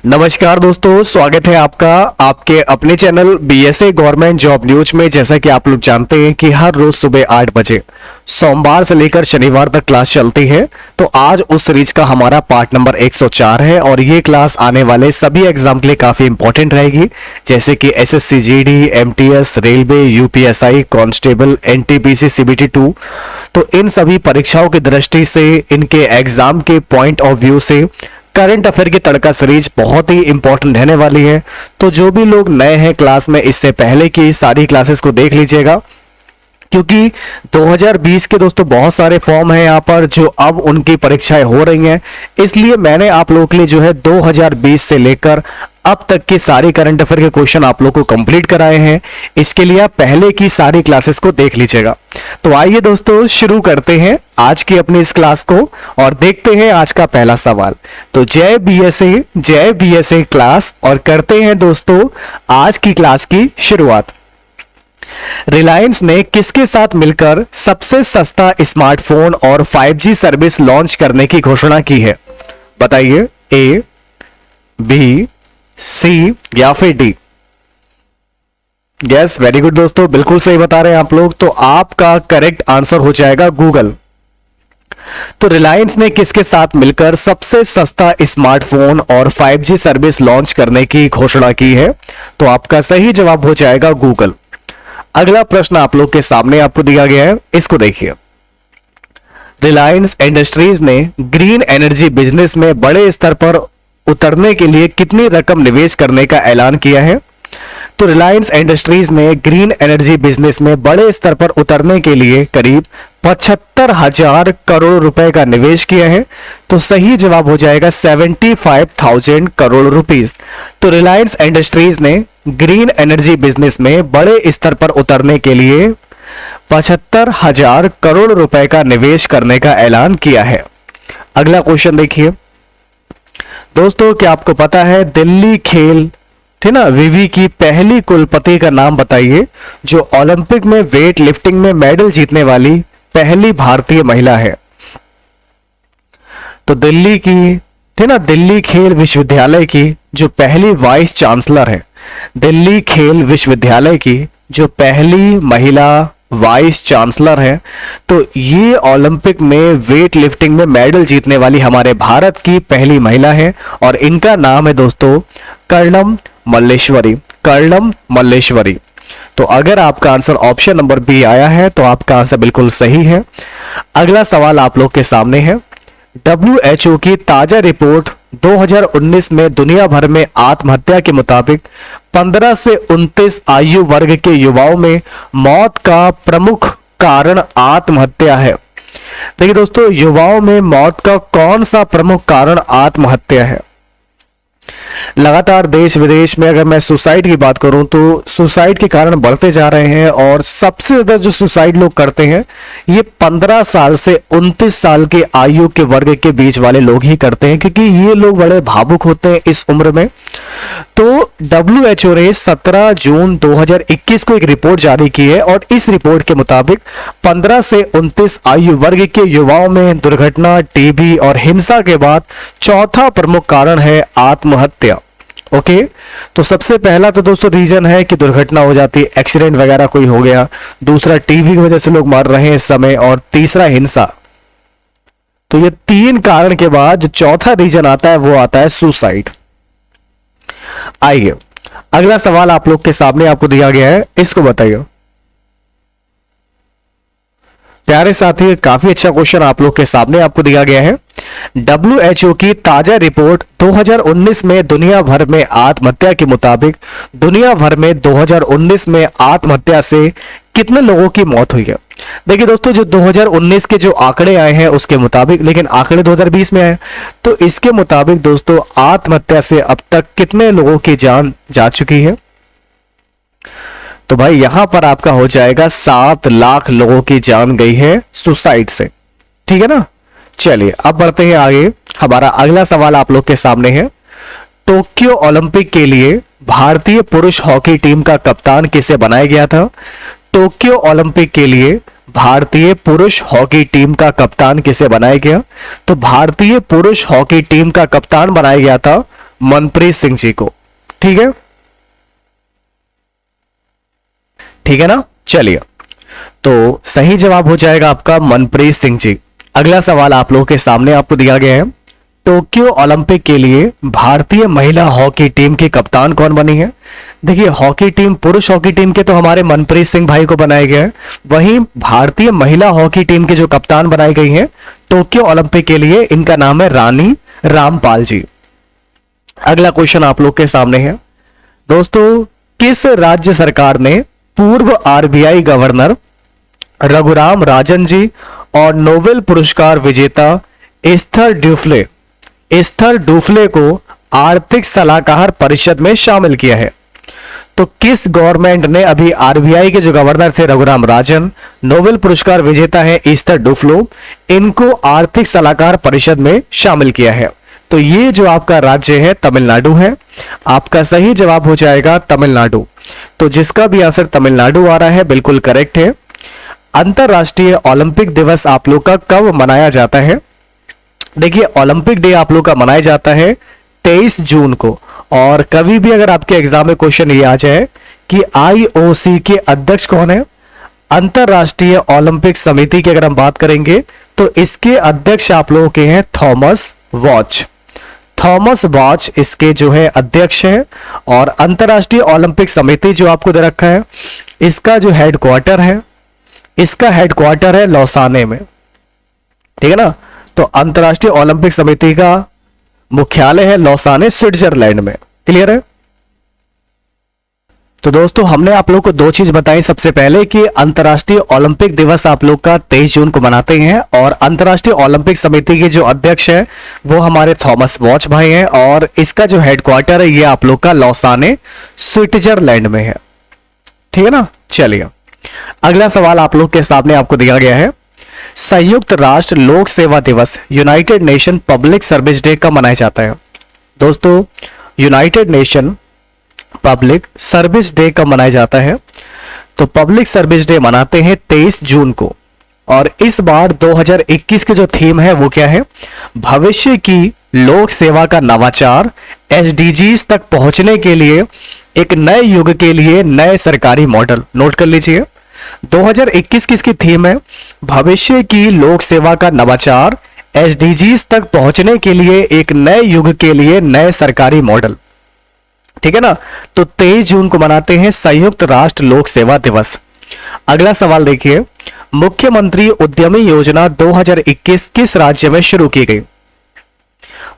नमस्कार दोस्तों, स्वागत है आपका आपके अपने channel BSA government job news में। जैसा कि आप लोग जानते हैं कि हर रोज सुबह 8 बजे सोमवार से लेकर शनिवार तक क्लास चलती है। तो आज उस सीरीज का हमारा पार्ट नंबर 104 है और ये क्लास आने वाले सभी एग्जाम के लिए काफी इंपॉर्टेंट रहेगी, जैसे कि SSC GD, MTS, railway, UPSI, constable, NTPC, CBT 2। तो इन सभी परीक्षाओं की दृष्टि से, इनके एग्जाम के पॉइंट ऑफ व्यू से करंट अफेयर की तड़का सीरीज बहुत ही इंपॉर्टेंट रहने वाली है। तो जो भी लोग नए हैं क्लास में, इससे पहले की सारी क्लासेस को देख लीजिएगा, क्योंकि 2020 के दोस्तों बहुत सारे फॉर्म हैं यहाँ पर जो अब उनकी परीक्षाएं हो रही हैं। इसलिए मैंने आप लोगों के लिए जो है 2020 से लेकर अब तक के सारे करंट अफेयर के क्वेश्चन आप लोगों को कंप्लीट कराए हैं। इसके लिए आप पहले की सारी क्लासेस को देख लीजिएगा। तो आइए दोस्तों, शुरू करते हैं आज की अपनी इस क्लास को और देखते हैं आज का पहला सवाल। तो जय बीएसए क्लास, और करते हैं दोस्तों आज की क्लास की शुरुआत। रिलायंस ने किसके साथ मिलकर सबसे सस्ता स्मार्टफोन और 5G सर्विस लॉन्च करने की घोषणा की है? बताइए, ए, बी, सी या फिर डी? यस, वेरी गुड दोस्तों, बिल्कुल सही बता रहे हैं आप लोग। तो आपका करेक्ट आंसर हो जाएगा गूगल। तो रिलायंस ने किसके साथ मिलकर सबसे सस्ता स्मार्टफोन और 5G सर्विस लॉन्च करने की घोषणा की है? तो आपका सही जवाब हो जाएगा गूगल। अगला प्रश्न आप लोग के सामने आपको दिया गया है, इसको देखिए। रिलायंस इंडस्ट्रीज ने ग्रीन एनर्जी बिजनेस में बड़े स्तर पर उतरने के लिए कितनी रकम निवेश करने का ऐलान किया है? तो रिलायंस इंडस्ट्रीज ने ग्रीन एनर्जी बिजनेस में बड़े स्तर पर उतरने के लिए करीब 75,000 करोड़ रुपए का निवेश किया है। तो सही जवाब हो जाएगा 75,000 करोड़ रुपीस। तो रिलायंस इंडस्ट्रीज ने ग्रीन एनर्जी बिजनेस में बड़े स्तर पर उतरने के लिए 75,000 करोड़ रुपए का निवेश करने का ऐलान किया है। अगला क्वेश्चन देखिए दोस्तों, क्या आपको पता है दिल्ली खेल, ठीक ना, विवि की पहली कुलपति का नाम बताइए जो ओलंपिक में वेट लिफ्टिंग में मेडल जीतने वाली पहली भारतीय महिला है? तो दिल्ली की, ठीक ना, दिल्ली खेल विश्वविद्यालय की जो पहली वाइस चांसलर है, दिल्ली खेल विश्वविद्यालय की जो पहली महिला वाइस चांसलर है, तो ये ओलंपिक में वेट लिफ्टिंग में मेडल जीतने वाली हमारे भारत की पहली महिला है और इनका नाम है दोस्तों कर्णम मल्लेश्वरी। कर्णम मल्लेश्वरी। तो अगर आपका आंसर ऑप्शन नंबर बी आया है तो आपका आंसर बिल्कुल सही है। अगला सवाल आप लोग के सामने है। WHO की ताजा रिपोर्ट 2019 में दुनिया भर में आत्महत्या के मुताबिक 15 से 29 आयु वर्ग के युवाओं में मौत का प्रमुख कारण आत्महत्या है। देखिए दोस्तों, युवाओं में मौत का कौन सा प्रमुख कारण आत्महत्या है? लगातार देश विदेश में अगर मैं सुसाइड की बात करूं तो सुसाइड के कारण बढ़ते जा रहे हैं और सबसे ज्यादा जो सुसाइड लोग करते हैं ये 15 साल से 29 साल के आयु के वर्ग के बीच वाले लोग ही करते हैं, क्योंकि ये लोग बड़े भावुक होते हैं इस उम्र में। तो WHO ने 17 जून 2021 को एक रिपोर्ट जारी की है और इस रिपोर्ट के मुताबिक 15 से 29 आयु वर्ग के युवाओं में दुर्घटना, टीबी और हिंसा के बाद चौथा प्रमुख कारण है आत्महत्या। ओके, तो सबसे पहला तो दोस्तों रीजन है कि दुर्घटना हो जाती है, एक्सीडेंट वगैरह कोई हो गया, दूसरा टीबी की वजह से लोग मर रहे हैं इस समय, और तीसरा हिंसा। तो ये तीन कारण के बाद जो चौथा रीजन आता है वो आता है सुसाइड। आइए अगला सवाल आप लोग के सामने आपको दिया गया है, इसको बताइए। प्यारे साथी, काफी अच्छा क्वेश्चन आप लोग के सामने आपको दिया गया है। WHO की ताजा रिपोर्ट 2019 में दुनिया भर में आत्महत्या के मुताबिक दुनिया भर में 2019 में आत्महत्या से कितने लोगों की मौत हुई है? देखिए दोस्तों, जो 2019 के जो आंकड़े आए हैं उसके मुताबिक, लेकिन आंकड़े 2020 में आए, तो इसके मुताबिक दोस्तों आत्महत्या से अब तक कितने लोगों की जान जा चुकी है? तो भाई यहां पर आपका हो जाएगा 7 लाख लोगों की जान गई है सुसाइड से। ठीक है ना। चलिए अब बढ़ते हैं आगे। हमारा अगला सवाल आप लोग के सामने है। टोक्यो ओलंपिक के लिए भारतीय पुरुष हॉकी टीम का कप्तान किसे बनाया गया था? टोक्यो ओलंपिक के लिए भारतीय पुरुष हॉकी टीम का कप्तान किसे बनाया गया? तो भारतीय पुरुष हॉकी टीम का कप्तान बनाया गया था मनप्रीत सिंह जी को। ठीक है, ठीक है ना। चलिए, तो सही जवाब हो जाएगा आपका मनप्रीत सिंह जी। अगला सवाल आप लोगों के सामने आपको दिया गया है, टोक्यो ओलंपिक के लिए भारतीय महिला हॉकी टीम की कप्तान कौन बनी है। देखिए, हॉकी टीम, पुरुष हॉकी टीम के तो हमारे मनप्रीत सिंह भाई को बनाया गया है, वहीं भारतीय महिला हॉकी टीम के जो कप्तान बनाई गई हैं टोक्यो ओलंपिक के लिए, इनका नाम है रानी रामपाल जी। अगला क्वेश्चन आप लोग के सामने है दोस्तों, किस राज्य सरकार ने पूर्व आरबीआई गवर्नर रघुराम राजन जी और नोबेल पुरस्कार विजेता एस्थर डुफ्ले को आर्थिक सलाहकार परिषद में शामिल किया है। तो किस गवर्नमेंट ने अभी आरबीआई के जो गवर्नर थे रघुराम राजन, नोबेल पुरस्कार विजेता है एस्थर डुफ्लो, इनको आर्थिक सलाहकार परिषद में शामिल किया है। तो ये जो आपका राज्य है तमिलनाडु है। आपका सही जवाब हो जाएगा तमिलनाडु। तो जिसका भी आंसर तमिलनाडु आ रहा है बिल्कुल करेक्ट है। अंतरराष्ट्रीय ओलंपिक दिवस आप लोग का कब मनाया जाता है। देखिए, ओलंपिक डे आप लोग का मनाया जाता है 23 जून को। और कभी भी अगर आपके एग्जाम में क्वेश्चन ये आ जाए कि आईओसी के अध्यक्ष कौन है, अंतरराष्ट्रीय ओलंपिक समिति की अगर हम बात करेंगे तो इसके अध्यक्ष आप लोगों के हैं थॉमस वॉच। थॉमस वॉच इसके जो है अध्यक्ष है। और अंतरराष्ट्रीय ओलंपिक समिति जो आपको दे रखा है, इसका जो हेडक्वार्टर है, इसका हेडक्वार्टर है लौसाने में। ठीक है ना। तो अंतरराष्ट्रीय ओलंपिक समिति का मुख्यालय है लौसाने, स्विट्जरलैंड में। क्लियर है। तो दोस्तों, हमने आप लोग को दो चीज बताई। सबसे पहले कि अंतरराष्ट्रीय ओलंपिक दिवस आप लोग का 23 जून को मनाते हैं और अंतरराष्ट्रीय ओलंपिक समिति के जो अध्यक्ष है वो हमारे थॉमस वॉच भाई हैं और इसका जो हेडक्वार्टर है ये आप लोग का लौसाने, स्विट्जरलैंड में है। ठीक है ना। चलिए, अगला सवाल आप लोग के सामने आपको दिया गया है, संयुक्त राष्ट्र लोक सेवा दिवस, United nation public service day कब मनाया जाता है। दोस्तों, United nation public service day कब मनाया जाता है। तो पब्लिक सर्विस डे मनाते हैं 23 जून को। और इस बार 2021 की जो थीम है वो क्या है, भविष्य की लोक सेवा का नवाचार, एसडीजीज तक पहुंचने के लिए एक नए युग के लिए नए सरकारी मॉडल। नोट कर लीजिए, 2021 की इसकी थीम है भविष्य की लोक सेवा का नवाचार, एसडीजीज तक पहुंचने के लिए एक नए युग के लिए नए सरकारी मॉडल। ठीक है ना। तो 23 जून को मनाते हैं संयुक्त राष्ट्र लोक सेवा दिवस। अगला सवाल देखिए, मुख्यमंत्री उद्यमी योजना 2021 किस राज्य में शुरू की गई।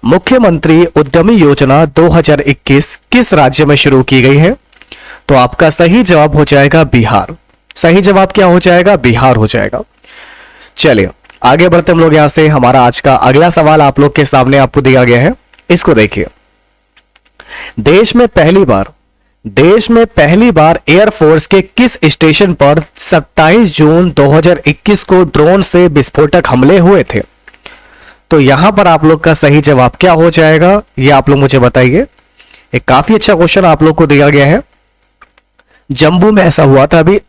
मुख्यमंत्री उद्यमी योजना 2021 किस राज्य में शुरू की गई है। तो आपका सही जवाब हो जाएगा बिहार। सही जवाब क्या हो जाएगा, बिहार हो जाएगा। चलिए आगे बढ़ते हम लोग यहां से। हमारा आज का अगला सवाल आप लोग के सामने आपको दिया गया है, इसको देखिए। देश में पहली बार एयरफोर्स के किस स्टेशन पर 27 जून 2021 को ड्रोन से विस्फोटक हमले हुए थे। तो यहां पर आप लोग का सही जवाब क्या हो जाएगा, ये आप लोग मुझे बताइए। एक काफी अच्छा क्वेश्चन आप लोग को दिया गया है, जम्मू में ऐसा हुआ था अभी।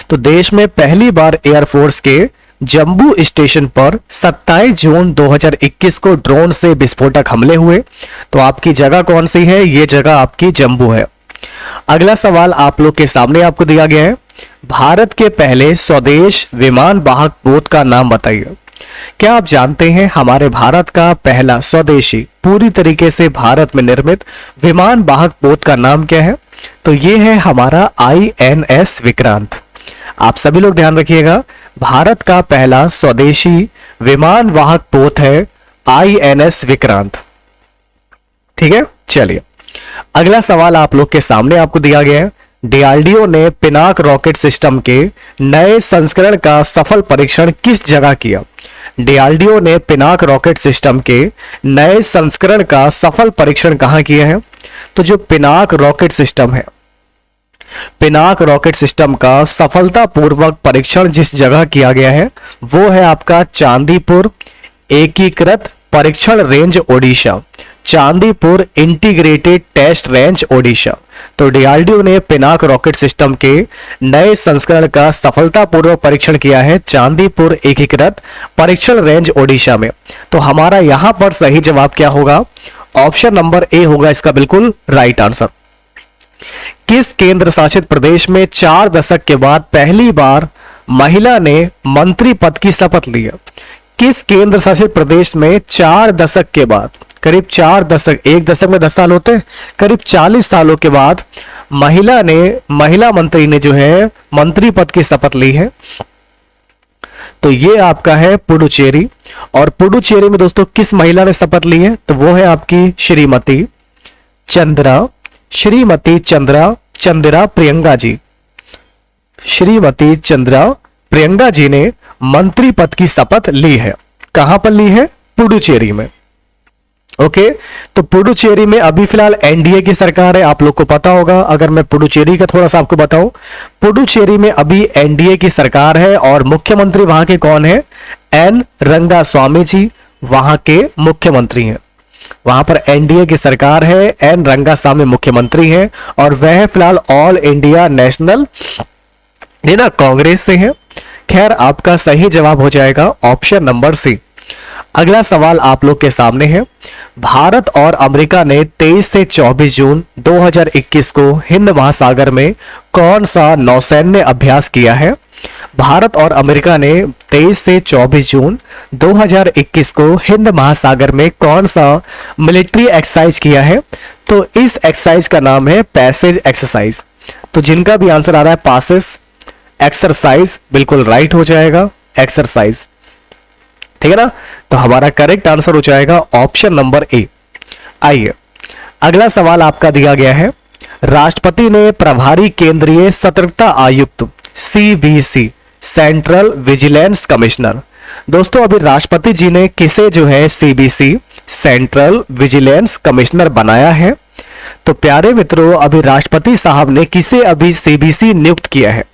तो देश में पहली बार एयरफोर्स के जम्मू स्टेशन पर 27 जून 2021 को ड्रोन से विस्फोटक हमले हुए। तो आपकी जगह कौन सी है, ये जगह आपकी जम्मू है। अगला सवाल आप लोग के सामने आपको दिया गया है, भारत के पहले स्वदेश विमान वाहक पोत का नाम बताइए। क्या आप जानते हैं हमारे भारत का पहला स्वदेशी पूरी तरीके से भारत में निर्मित विमान वाहक पोत का नाम क्या है। तो ये है हमारा INS विक्रांत। आप सभी लोग ध्यान रखिएगा, भारत का पहला स्वदेशी विमान वाहक पोत है INS विक्रांत। ठीक है। चलिए अगला सवाल आप लोग के सामने आपको दिया गया है, डीआरडीओ ने पिनाक रॉकेट सिस्टम के नए संस्करण का सफल परीक्षण किस जगह किया। डीआरडीओ ने पिनाक रॉकेट सिस्टम के नए संस्करण का सफल परीक्षण कहां किया है। तो जो पिनाक रॉकेट सिस्टम है, पिनाक रॉकेट सिस्टम का सफलतापूर्वक परीक्षण जिस जगह किया गया है वो है आपका चांदीपुर एकीकृत परीक्षण range Odisha, Chandipur integrated test range Odisha. तो डीआरडीओ ने पिनाक रॉकेट सिस्टम के नए संस्करण का सफलतापूर्वक परीक्षण किया है चांदीपुर एकीकृत परीक्षण रेंज ओडिशा में। तो हमारा यहां पर सही जवाब क्या होगा, ऑप्शन नंबर ए होगा इसका बिल्कुल राइट आंसर। किस केंद्र शासित प्रदेश में 4 दशक के बाद पहली बार महिला ने मंत्री पद की शपथ ली है? किस केंद्र शासित प्रदेश में 4 दशक के बाद, करीब 4 दशक, एक दशक में 10 साल होते हैं, करीब 40 सालों के बाद महिला मंत्री ने जो है मंत्री पद की शपथ ली है? तो ये आपका है पुडुचेरी। और पुडुचेरी में दोस्तों किस महिला ने शपथ ली है? तो वो है आपकी श्रीमती चंद्रा प्रियंका जी। श्रीमती चंद्रा प्रियंका जी ने मंत्री पद की शपथ ली है। कहां पर ली है? पुडुचेरी में। ओके, तो पुडुचेरी में अभी फिलहाल एनडीए की सरकार है, आप लोग को पता होगा। अगर मैं पुडुचेरी का थोड़ा सा आपको बताऊं, पुडुचेरी में अभी एनडीए की सरकार है और मुख्यमंत्री वहां के कौन है? एन रंगास्वामी जी वहां के मुख्यमंत्री हैं। वहां पर एनडीए की सरकार है, एन रंगास्वामी मुख्यमंत्री हैं और वह फिलहाल ऑल इंडिया नेशनल कांग्रेस से है। खैर, आपका सही जवाब हो जाएगा ऑप्शन नंबर सी। अगला सवाल आप लोग के सामने है। भारत और अमेरिका ने 23 से 24 जून 2021 को हिंद महासागर में कौन सा नौसैन्य अभ्यास किया है? भारत और अमेरिका ने 23 से 24 जून 2021 को हिंद महासागर में कौन सा मिलिट्री एक्सरसाइज किया है? तो इस एक्सरसाइज का नाम है पैसेज एक्सरसाइज। तो जिनका भी आंसर आ रहा है पासेस एक्सरसाइज, बिल्कुल राइट हो जाएगा एक्सरसाइज। ठीक है ना? तो हमारा करेक्ट आंसर हो जाएगा ऑप्शन नंबर ए। आइए अगला सवाल आपका दिया गया है। राष्ट्रपति ने प्रभारी केंद्रीय सतर्कता आयुक्त सीबीसी सेंट्रल विजिलेंस कमिश्नर, दोस्तों अभी राष्ट्रपति जी ने किसे जो है सीबीसी सेंट्रल विजिलेंस कमिश्नर बनाया है? तो प्यारे मित्रों, अभी राष्ट्रपति साहब ने किसे अभी सीबीसी नियुक्त किया है?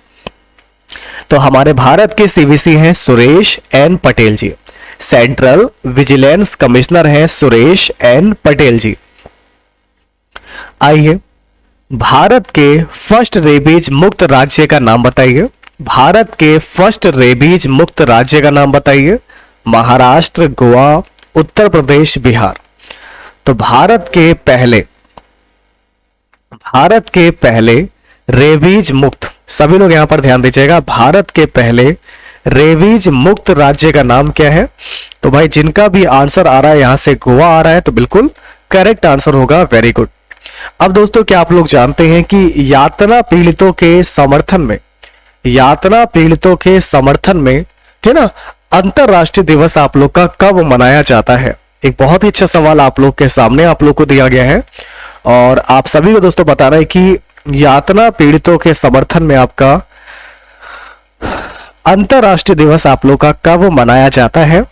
तो हमारे भारत के सीबीसी हैं सुरेश एन पटेल जी। सेंट्रल विजिलेंस कमिश्नर हैं सुरेश एन पटेल जी। आइए भारत के फर्स्ट रेबीज मुक्त राज्य का नाम बताइए। भारत के फर्स्ट रेबीज मुक्त राज्य का नाम बताइए। महाराष्ट्र, गोवा, उत्तर प्रदेश, बिहार। तो भारत के पहले रेबीज मुक्त, सभी लोग यहां पर ध्यान दीजिएगा, भारत के पहले रेबीज मुक्त राज्य का नाम क्या है? तो भाई जिनका भी आंसर आ रहा है यहां से गोवा आ रहा है, तो बिल्कुल करेक्ट आंसर होगा। Very good. अब दोस्तों क्या आप लोग जानते हैं कि यातना पीड़ितों के समर्थन में है ना अंतरराष्ट्रीय दिवस आप लोग का कब मनाया जाता है? एक बहुत ही अच्छा सवाल आप लोग के सामने आप लोग को दिया गया है और आप सभी को दोस्तों बताना है कि यातना पीड़ितों के समर्थन में आपका अंतरराष्ट्रीय दिवस आप लोग का कब मनाया जाता है?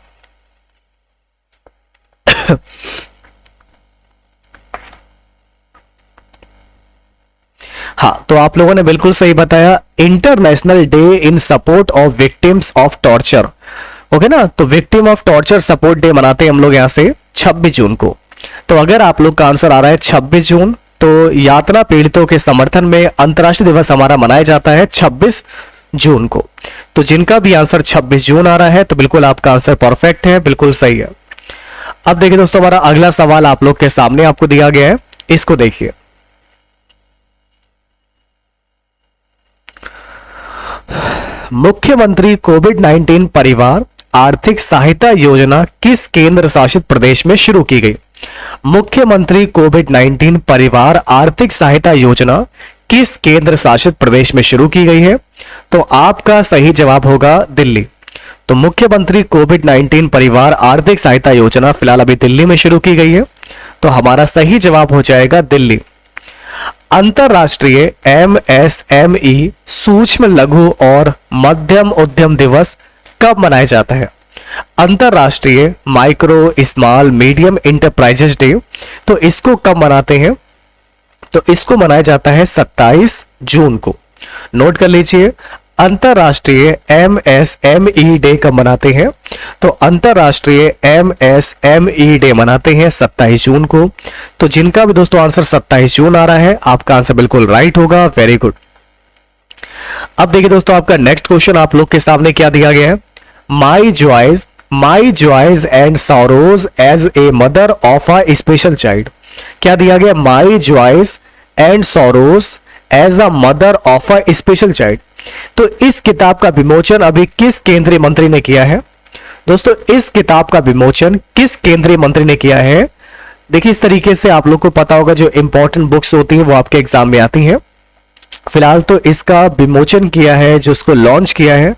हाँ, तो आप लोगों ने बिल्कुल सही बताया, international day in support of victims of torture. Okay ना, तो victim of torture support day मनाते हैं हम लोग यहां से 26 जून को। तो अगर आप लोग का आंसर आ रहा है 26 जून, तो यातना पीड़ितों के समर्थन में अंतरराष्ट्रीय दिवस हमारा मनाया जाता है 26 जून को। तो जिनका भी आंसर 26 जून आ रहा है तो बिल्कुल आपका आंसर परफेक्ट है, बिल्कुल सही है। अब देखिए दोस्तों, हमारा अगला सवाल आप लोग के सामने आपको दिया गया है, इसको देखिए। मुख्यमंत्री कोविड-19 परिवार आर्थिक सहायता योजना किस केंद्र शासित प्रदेश में शुरू की गई? मुख्यमंत्री कोविड-19 परिवार आर्थिक सहायता योजना किस केंद्र शासित प्रदेश में शुरू की गई है? तो आपका सही जवाब होगा दिल्ली। तो मुख्यमंत्री कोविड-19 परिवार आर्थिक सहायता योजना फिलहाल अभी दिल्ली में शुरू की गई है, तो हमारा सही जवाब हो जाएगा दिल्ली। अंतरराष्ट्रीय एमएसएमई सूक्ष्म लघु और मध्यम उद्यम दिवस कब मनाया जाता है? अंतरराष्ट्रीय micro small medium enterprises day, तो इसको कब मनाते हैं? तो इसको मनाया जाता है 27 जून को। नोट कर लीजिए, अंतरराष्ट्रीय एमएसएमई डे कब मनाते हैं? तो अंतरराष्ट्रीय एमएसएमई डे मनाते हैं 27 जून को। तो जिनका भी दोस्तों आंसर 27 जून आ रहा है, आपका आंसर बिल्कुल राइट होगा। Very good. अब देखिए दोस्तों, आपका नेक्स्ट क्वेश्चन आप लोग के सामने क्या दिया गया है? My my joys and sorrows as a mother of a special child. क्या दिया गया? My joys and sorrows as a mother of a special child. तो इस किताब का विमोचन अभी किस केंद्रीय मंत्री ने किया है? दोस्तों इस किताब का विमोचन किस केंद्रीय मंत्री ने किया है? देखिए इस तरीके से आप लोग को पता होगा, जो इंपॉर्टेंट बुक्स होती हैं वो आपके एग्जाम में आती हैं। फिलहाल तो इसका विमोचन किया है, जो इसको लॉन्च किया है,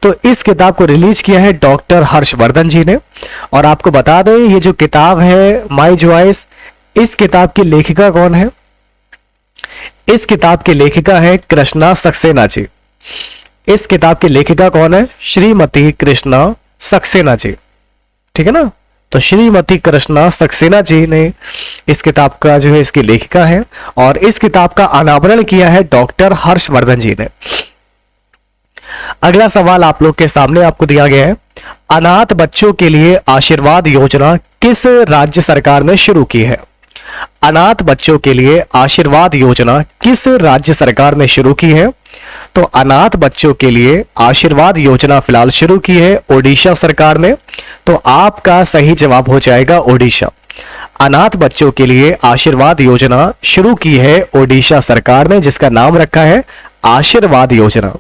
तो इस किताब को रिलीज किया है डॉक्टर हर्षवर्धन जी ने। और आपको बता दें ये जो किताब है माई जॉइस, इस किताब की लेखिका कौन है? इस किताब की लेखिका है कृष्णा सक्सेना जी। इस किताब की लेखिका कौन है? श्रीमती कृष्णा सक्सेना जी। ठीक है ना, तो श्रीमती कृष्णा सक्सेना जी ने इस किताब का जो है इसकी लेखिका है, और इस किताब का अनावरण किया है डॉक्टर हर्षवर्धन जी ने। अगला सवाल आप लोग के सामने आपको दिया गया है, अनाथ बच्चों के लिए आशीर्वाद योजना किस राज्य सरकार ने शुरू की है? अनाथ बच्चों के लिए आशीर्वाद योजना किस राज्य सरकार ने शुरू की है? तो अनाथ बच्चों के लिए आशीर्वाद योजना फिलहाल शुरू की है ओडिशा सरकार ने। तो आपका सही जवाब हो जाएगा ओडिशा। अनाथ बच्चों के लिए आशीर्वाद योजना शुरू की है ओडिशा सरकार ने, जिसका नाम रखा है आशीर्वाद योजना।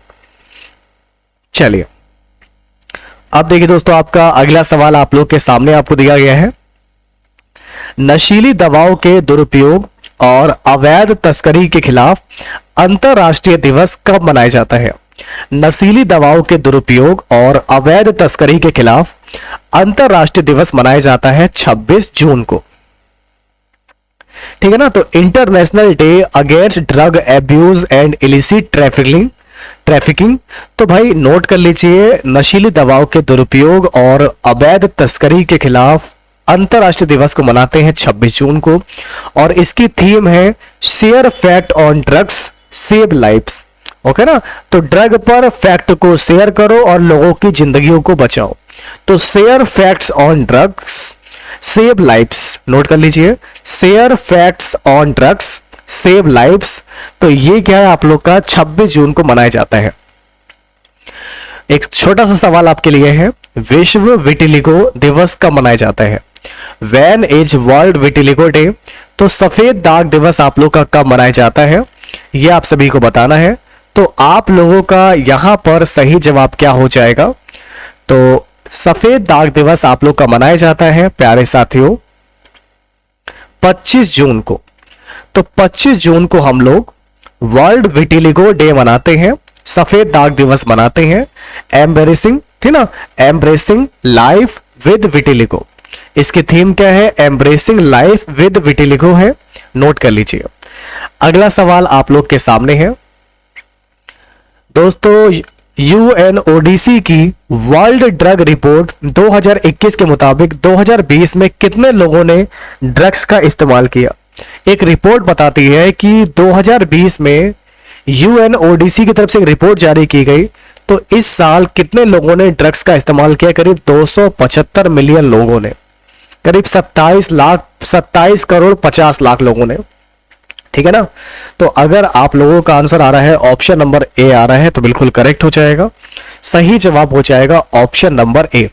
चलिए अब देखिए दोस्तों, आपका अगला सवाल आप लोग के सामने आपको दिया गया है, नशीली दवाओं के दुरुपयोग और अवैध तस्करी के खिलाफ अंतरराष्ट्रीय दिवस कब मनाया जाता है? नशीली दवाओं के दुरुपयोग और अवैध तस्करी के खिलाफ अंतरराष्ट्रीय दिवस मनाया जाता है 26 जून को। ठीक है ना, तो international day against drug abuse and illicit trafficking. तो भाई नोट कर लीजिए, नशीली दवाओं के दुरुपयोग और अवैध तस्करी के खिलाफ अंतरराष्ट्रीय दिवस को मनाते हैं 26 जून को, और इसकी थीम है share fact on drugs save lives. Okay ना, तो ड्रग पर फैक्ट को शेयर करो और लोगों की जिंदगियों को बचाओ। तो share facts on drugs save lives, note कर लीजिए, share facts on drugs save lives. तो ये क्या है आप लोग का 26 जून को मनाया जाता है। एक छोटा सा सवाल आपके लिए है, विश्व विटिलिगो दिवस कब मनाया जाता है? When is world vitiligo day? तो सफेद दाग दिवस आप लोग का कब मनाया जाता है, यह आप सभी को बताना है। तो आप लोगों का यहां पर सही जवाब क्या हो जाएगा? तो सफेद दाग दिवस आप लोग का मनाया जाता है प्यारे साथियों 25 जून को। तो 25 जून को हम लोग वर्ल्ड विटिलिगो डे मनाते हैं, सफेद दाग दिवस मनाते हैं। एम्ब्रेसिंग, ठीक ना, एम्ब्रेसिंग लाइफ विद विटिलिगो, इसकी थीम क्या है? एम्ब्रेसिंग लाइफ विद विटिलिगो है, नोट कर लीजिए। अगला सवाल आप लोग के सामने है दोस्तों, यूएनओडीसी की वर्ल्ड ड्रग रिपोर्ट 2021 के मुताबिक 2020 में कितने लोगों ने ड्रग्स का इस्तेमाल किया? एक रिपोर्ट बताती है कि 2020 में यूएनओडीसी की तरफ से एक रिपोर्ट जारी की गई, तो इस साल कितने लोगों ने ड्रग्स का इस्तेमाल किया? करीब 275 मिलियन लोगों ने, करीब 27 करोड़ 50 लाख लोगों ने। ठीक है ना, तो अगर आप लोगों का आंसर आ रहा है ऑप्शन नंबर ए आ रहा है तो बिल्कुल करेक्ट हो जाएगा। सही जवाब हो जाएगा ऑप्शन नंबर ए।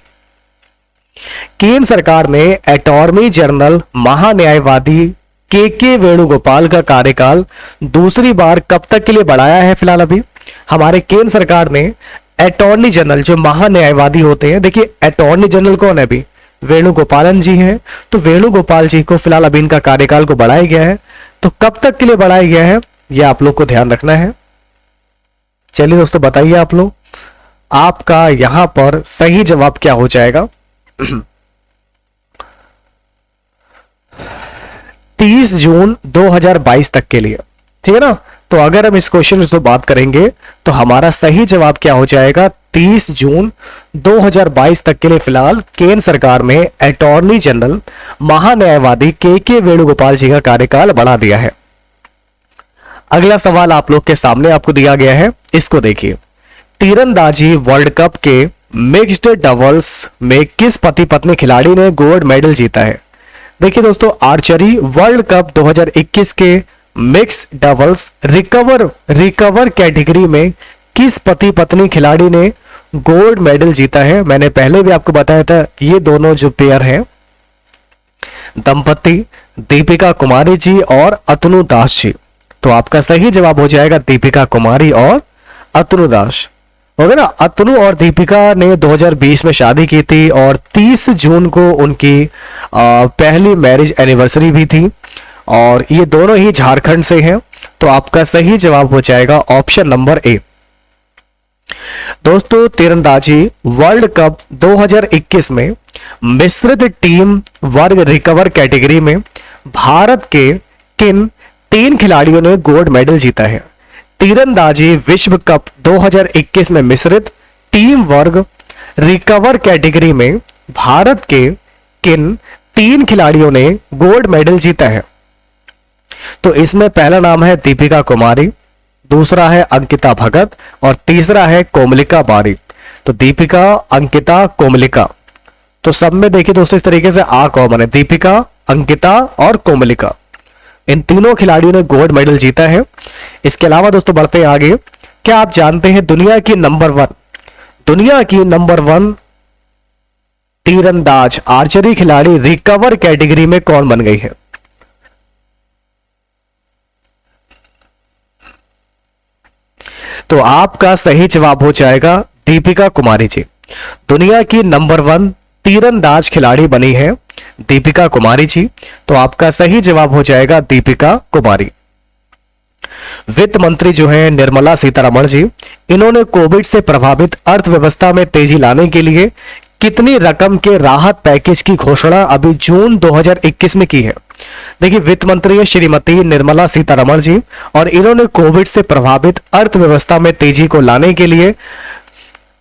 केंद्र सरकार ने अटॉर्नी जनरल महान्यायवादी के वेणुगोपाल का कार्यकाल दूसरी बार कब तक के लिए बढ़ाया है? फिलहाल अभी हमारे केंद्र सरकार ने अटॉर्नी जनरल, जो महान्यायवादी होते हैं, देखिए अटॉर्नी जनरल कौन है अभी? वेणुगोपालन जी हैं। तो वेणुगोपाल जी को फिलहाल अभी इनका कार्यकाल को बढ़ाया गया है, तो कब तक के लिए बढ़ाया गया है यह आप लोग को ध्यान रखना है। चलिए दोस्तों बताइए आप लोग, आपका यहां पर सही जवाब क्या हो जाएगा? 30 जून 2022 तक के लिए। ठीक है ना, तो अगर हम इस क्वेश्चन से बात करेंगे तो हमारा सही जवाब क्या हो जाएगा? 30 जून 2022 तक के लिए फिलहाल केंद्र सरकार में अटॉर्नी जनरल महान्यायवादी के वेणुगोपाल जी का कार्यकाल बढ़ा दिया है। अगला सवाल आप लोग के सामने आपको दिया गया है, इसको देखिए। तीरंदाजी वर्ल्ड कप के मिक्स्ड डबल्स में किस पति पत्नी खिलाड़ी ने गोल्ड मेडल जीता है? देखिए दोस्तों, आर्चरी वर्ल्ड कप 2021 के मिक्स डबल्स रिकवर कैटेगरी में किस पति पत्नी खिलाड़ी ने गोल्ड मेडल जीता है। मैंने पहले भी आपको बताया था, ये दोनों जो पेयर हैं दंपति दीपिका कुमारी जी और अतनु दास जी। तो आपका सही जवाब हो जाएगा दीपिका कुमारी और अतनु दास। हो गया ना। अतनु और दीपिका ने 2020 में शादी की थी और 30 जून को उनकी पहली मैरिज एनिवर्सरी भी थी और ये दोनों ही झारखंड से हैं। तो आपका सही जवाब हो जाएगा ऑप्शन नंबर ए। दोस्तों तीरंदाजी वर्ल्ड कप 2021 में मिश्रित टीम वर्ग रिकवर कैटेगरी में भारत के किन 3 खिलाड़ियों ने गोल्ड मेडल जीता है? तीरंदाजी विश्व कप 2021 में मिश्रित टीम वर्ग रिकवर कैटेगरी में भारत के किन 3 खिलाड़ियों ने गोल्ड मेडल जीता है? तो इसमें पहला नाम है दीपिका कुमारी, दूसरा है अंकिता भगत और तीसरा है कोमलिका बारी। तो दीपिका, अंकिता, कोमलिका। तो सब में देखिए दोस्तों इस तरीके से आ कॉमन है, दीपिका, अंकिता और कोमलिका। इन तीनों खिलाड़ियों ने गोल्ड मेडल जीता है। इसके अलावा दोस्तों बढ़ते हैं आगे। क्या आप जानते हैं दुनिया की नंबर 1 तीरंदाज आर्चरी खिलाड़ी रिकवर कैटेगरी में कौन बन गई है? तो आपका सही जवाब हो जाएगा दीपिका कुमारी जी। दुनिया की नंबर 1 तीरंदाज खिलाड़ी बनी है दीपिका कुमारी जी। तो आपका सही जवाब हो जाएगा दीपिका कुमारी। वित्त मंत्री जो है निर्मला सीतारमण जी, इन्होंने कोविड से प्रभावित अर्थव्यवस्था में तेजी लाने के लिए कितनी रकम के राहत पैकेज की घोषणा अभी जून 2021 में की है? देखिए वित्त मंत्री है श्रीमती निर्मला सीतारमण जी और इन्होंने कोविड से प्रभावित अर्थव्यवस्था में तेजी को लाने के लिए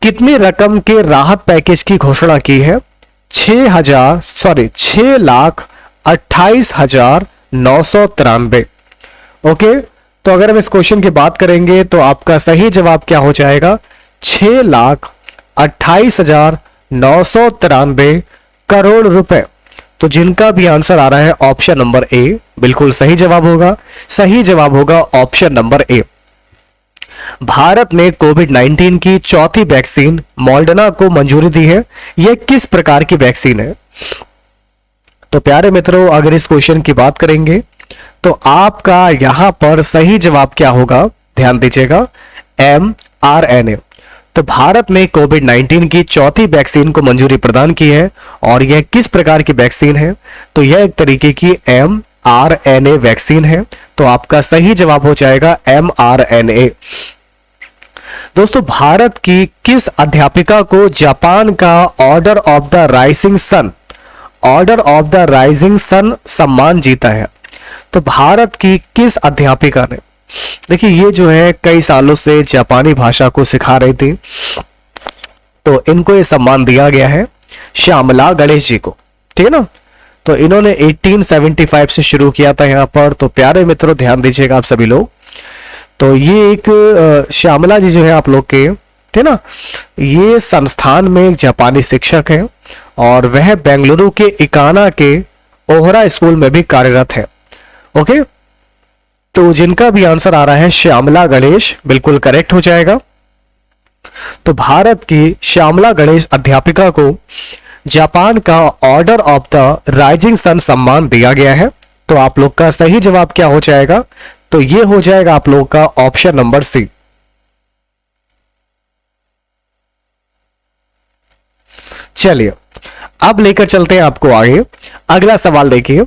कितनी रकम के राहत पैकेज की घोषणा की है? 6,28,993। ओके, तो अगर हम इस क्वेश्चन की बात करेंगे तो आपका सही जवाब क्या हो जाएगा? 6,28,993 करोड़ रुपए। तो जिनका भी आंसर आ रहा है ऑप्शन नंबर ए बिल्कुल सही जवाब होगा। सही जवाब होगा ऑप्शन नंबर ए। भारत ने कोविड-19 की चौथी वैक्सीन मॉडर्ना को मंजूरी दी है। यह किस प्रकार की वैक्सीन है? तो प्यारे मित्रों अगर इस क्वेश्चन की बात करेंगे तो आपका यहां पर सही जवाब क्या होगा? ध्यान दीजिएगा, mRNA। तो भारत ने कोविड-19 की चौथी वैक्सीन को मंजूरी प्रदान की है और यह किस प्रकार की वैक्सीन है? तो यह एक तरीके की mRNA वैक्सीन है। तो आपका सही जवाब हो जाएगा mRNA। दोस्तों भारत की किस अध्यापिका को जापान का order of the rising sun सम्मान जीता है? तो भारत की किस अध्यापिका ने, देखिए ये जो है कई सालों से जापानी भाषा को सिखा रही थी, तो इनको ये सम्मान दिया गया है श्यामला गणेश जी को, ठीक है ना। तो इन्होंने 1875 से शुरू किया था यहाँ पर। तो प्यारे मित्रों ध्यान दीजिएगा आप सभी लोग, तो ये एक श्यामला जी जो है आप लोग के, ठीक ना, ये संस्थान में एक जापानी शिक्षक है और वह बेंगलुरु के इकाना के ओहरा स्कूल में भी कार्यरत है। ओके, तो जिनका भी आंसर आ रहा है श्यामला गणेश बिल्कुल करेक्ट हो जाएगा। तो भारत की श्यामला गणेश अध्यापिका को जापान का order of the rising sun सम्मान दिया गया है। तो आप लोग का सही जवाब क्या हो जाएगा? तो ये हो जाएगा आप लोग का ऑप्शन नंबर सी। चलिए अब लेकर चलते हैं आपको आगे। अगला सवाल देखिए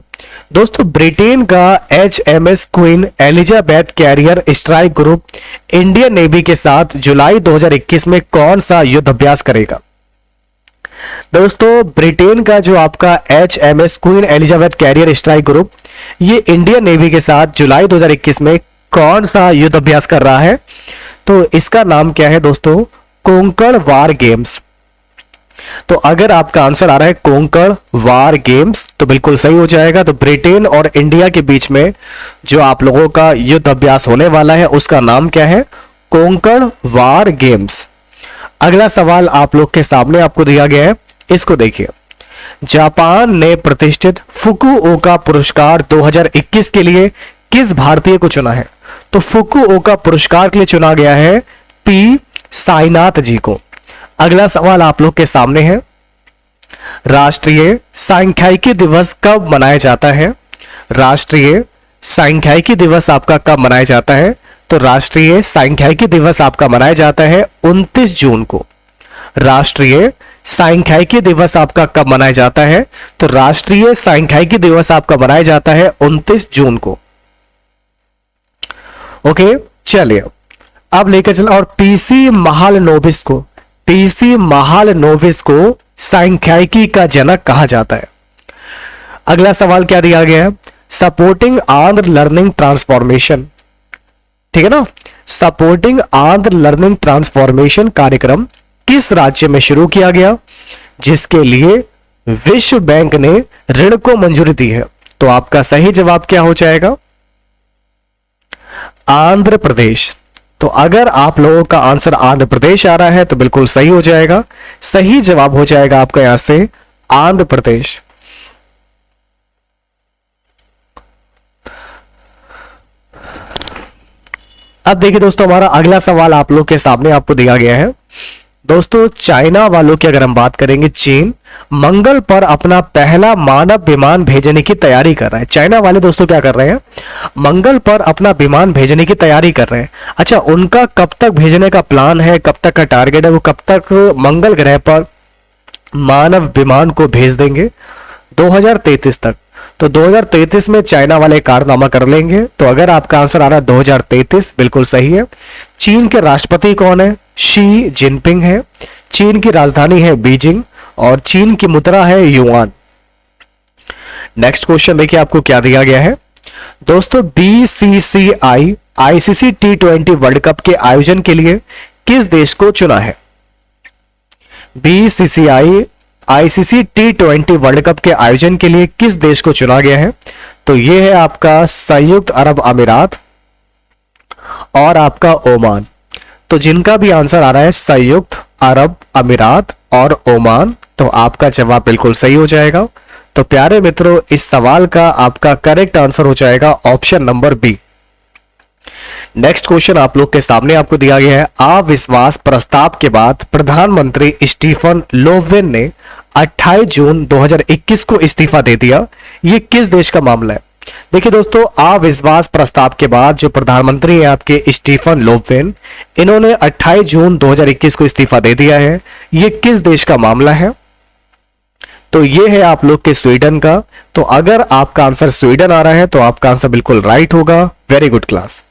दोस्तों, ब्रिटेन का HMS queen Elizabeth carrier strike group Indian navy के साथ जुलाई 2021 में कौन सा युद्ध अभ्यास करेगा? दोस्तों ब्रिटेन का जो आपका HMS queen Elizabeth carrier strike group, ये इंडियन नेवी के साथ जुलाई 2021 में कौन सा युद्ध अभ्यास कर रहा है? तो इसका नाम क्या है दोस्तों? कोंकण वार गेम्स। तो अगर आपका आंसर आ रहा है कोंकण वार गेम्स तो बिल्कुल सही हो जाएगा। तो ब्रिटेन और इंडिया के बीच में जो आप लोगों का युद्ध अभ्यास होने वाला है उसका नाम क्या है? कोंकण वार गेम्स। अगला सवाल आप लोग के सामने आपको दिया गया है, इसको देखिए। जापान ने प्रतिष्ठित फुकुओका पुरस्कार 2021 के लिए किस भारतीय को चुना है? तो फुकुओका पुरस्कार के लिए चुना गया है पी साईनाथ जी को। अगला सवाल आप लोग के सामने है, राष्ट्रीय सांख्यिकी दिवस कब मनाया जाता है? राष्ट्रीय सांख्यिकी दिवस आपका कब मनाया जाता है? तो राष्ट्रीय सांख्यिकी दिवस आपका मनाया जाता है 29 जून को। राष्ट्रीय सांख्यिकी दिवस आपका कब मनाया जाता है? तो राष्ट्रीय सांख्यिकी दिवस आपका मनाया जाता है 29 जून को। ओके, चलिए अब लेकर चल। और पीसी महालनोबिस को, पीसी महालनोबिस को सांख्यिकी का जनक कहा जाता है। अगला सवाल क्या दिया गया है? सपोर्टिंग आंध्र लर्निंग ट्रांसफॉर्मेशन, ठीक है ना, सपोर्टिंग आंध्र लर्निंग ट्रांसफॉर्मेशन कार्यक्रम किस राज्य में शुरू किया गया, जिसके लिए विश्व बैंक ने ऋण को मंजूरी दी है? तो आपका सही जवाब क्या हो जाएगा? आंध्र प्रदेश। तो अगर आप लोगों का आंसर आंध्र प्रदेश आ रहा है तो बिल्कुल सही हो जाएगा। सही जवाब हो जाएगा आपका यहां से आंध्र प्रदेश। अब देखिए दोस्तों, हमारा अगला सवाल आप लोग के सामने आपको दिया गया है। दोस्तों, चाइना वालों की अगर हम बात करेंगे, चीन मंगल पर अपना पहला मानव विमान भेजने की तैयारी कर रहा है। चाइना वाले दोस्तों क्या कर रहे हैं? मंगल पर अपना विमान भेजने की तैयारी कर रहे हैं। अच्छा, उनका कब तक भेजने का प्लान है, कब तक का टारगेट है, वो कब तक मंगल ग्रह पर मानव विमान को भेज देंगे? 2033 तक। तो 2033 में चाइना वाले कारनामा कर लेंगे। तो अगर आपका आंसर आ रहा है 2033, बिल्कुल सही है। चीन के राष्ट्रपति कौन है? शी जिनपिंग है। चीन की राजधानी है बीजिंग और चीन की मुद्रा है युआन। नेक्स्ट क्वेश्चन देखिए आपको क्या दिया गया है। दोस्तों, BCCI ICC T20 world cup के आयोजन के लिए किस देश को चुना है? BCCI ICC T20 world cup के आयोजन के लिए किस देश को चुना गया है? तो यह है आपका संयुक्त अरब अमीरात और आपका ओमान। तो जिनका भी आंसर आ रहा है संयुक्त अरब अमीरात और ओमान, तो आपका जवाब बिल्कुल सही हो जाएगा। तो प्यारे मित्रों, इस सवाल का आपका करेक्ट आंसर हो जाएगा option number b. Next question आप लोग के सामने आपको दिया गया है। अविश्वास प्रस्ताव के बाद प्रधानमंत्री स्टीफन लोवेन ने 28 जून 2021 को इस्तीफा दे दिया। यह किस देश का मामला है? देखिए दोस्तों, अविश्वास प्रस्ताव के बाद जो प्रधानमंत्री हैं आपके स्टीफन लोवेन, इन्होंने 28 जून 2021 को इस्तीफा दे दिया है। यह किस देश का मामला है? तो यह है आप लोग के स्वीडन का। तो अगर आपका आंसर स्वीडन आ रहा है तो आपका आंसर बिल्कुल राइट होगा। Very good class.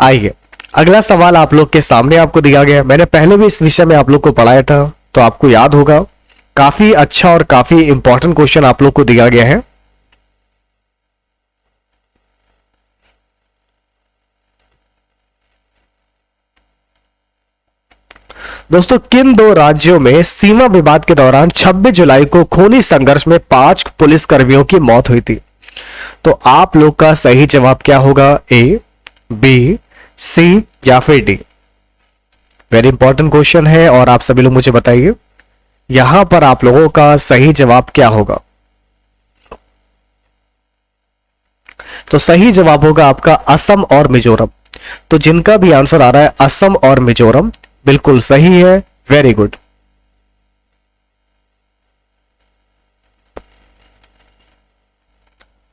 आइए अगला सवाल आप लोग के सामने आपको दिया गया। मैंने पहले भी इस विषय में आप लोग को पढ़ाया था तो आपको याद होगा। काफी अच्छा और काफी इंपॉर्टेंट क्वेश्चन आप लोग को दिया गया है। दोस्तों, किन दो राज्यों में सीमा विवाद के दौरान 26 जुलाई को खूनी संघर्ष में 5 पुलिसकर्मियों की मौत हुई थी? तो आप लोग का सही जवाब क्या होगा? ए, बी, सी या फिर डी? वेरी इंपॉर्टेंट क्वेश्चन है और आप सभी लोग मुझे बताइए यहां पर आप लोगों का सही जवाब क्या होगा? तो सही जवाब होगा आपका असम और मिजोरम। तो जिनका भी आंसर आ रहा है असम और मिजोरम, बिल्कुल सही है। Very good.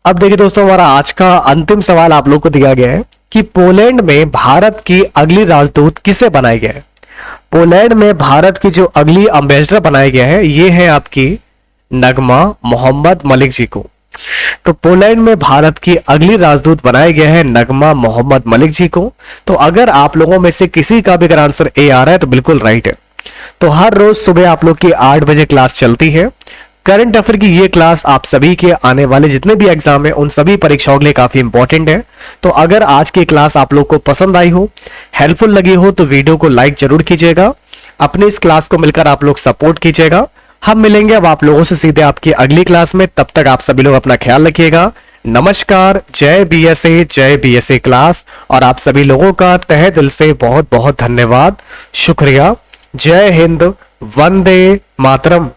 अब देखिए दोस्तों, हमारा आज का अंतिम सवाल आप लोग को दिया गया है कि पोलैंड में भारत की अगली राजदूत किसे बनाया गया है? पोलैंड में भारत की जो अगली एम्बेसडर बनाया गया है ये है आपकी नगमा मोहम्मद मलिक जी को। तो पोलैंड में भारत की अगली राजदूत बनाया गया है नगमा मोहम्मद मलिक जी को। तो अगर आप लोगों में से किसी का भी अगर आंसर ए आ रहा है तो बिल्कुल राइट है। तो हर रोज सुबह आप लोग की 8 बजे क्लास चलती है। करंट अफेयर की ये क्लास आप सभी के आने वाले जितने भी एग्जाम है उन सभी परीक्षाओं के लिए काफी इंपॉर्टेंट है। तो अगर आज की क्लास आप लोग को पसंद आई हो, हेल्पफुल लगी हो, तो वीडियो को लाइक जरूर कीजिएगा। अपने इस क्लास को मिलकर आप लोग सपोर्ट कीजिएगा। हम मिलेंगे अब आप लोगों से सीधे आपकी अगली क्लास में। तब तक आप सभी लोग अपना ख्याल रखिएगा। नमस्कार। जय बीएसए, जय बीएसए क्लास। और आप सभी लोगों का तहे दिल से बहुत बहुत धन्यवाद, शुक्रिया। जय हिंद, वंदे मातरम।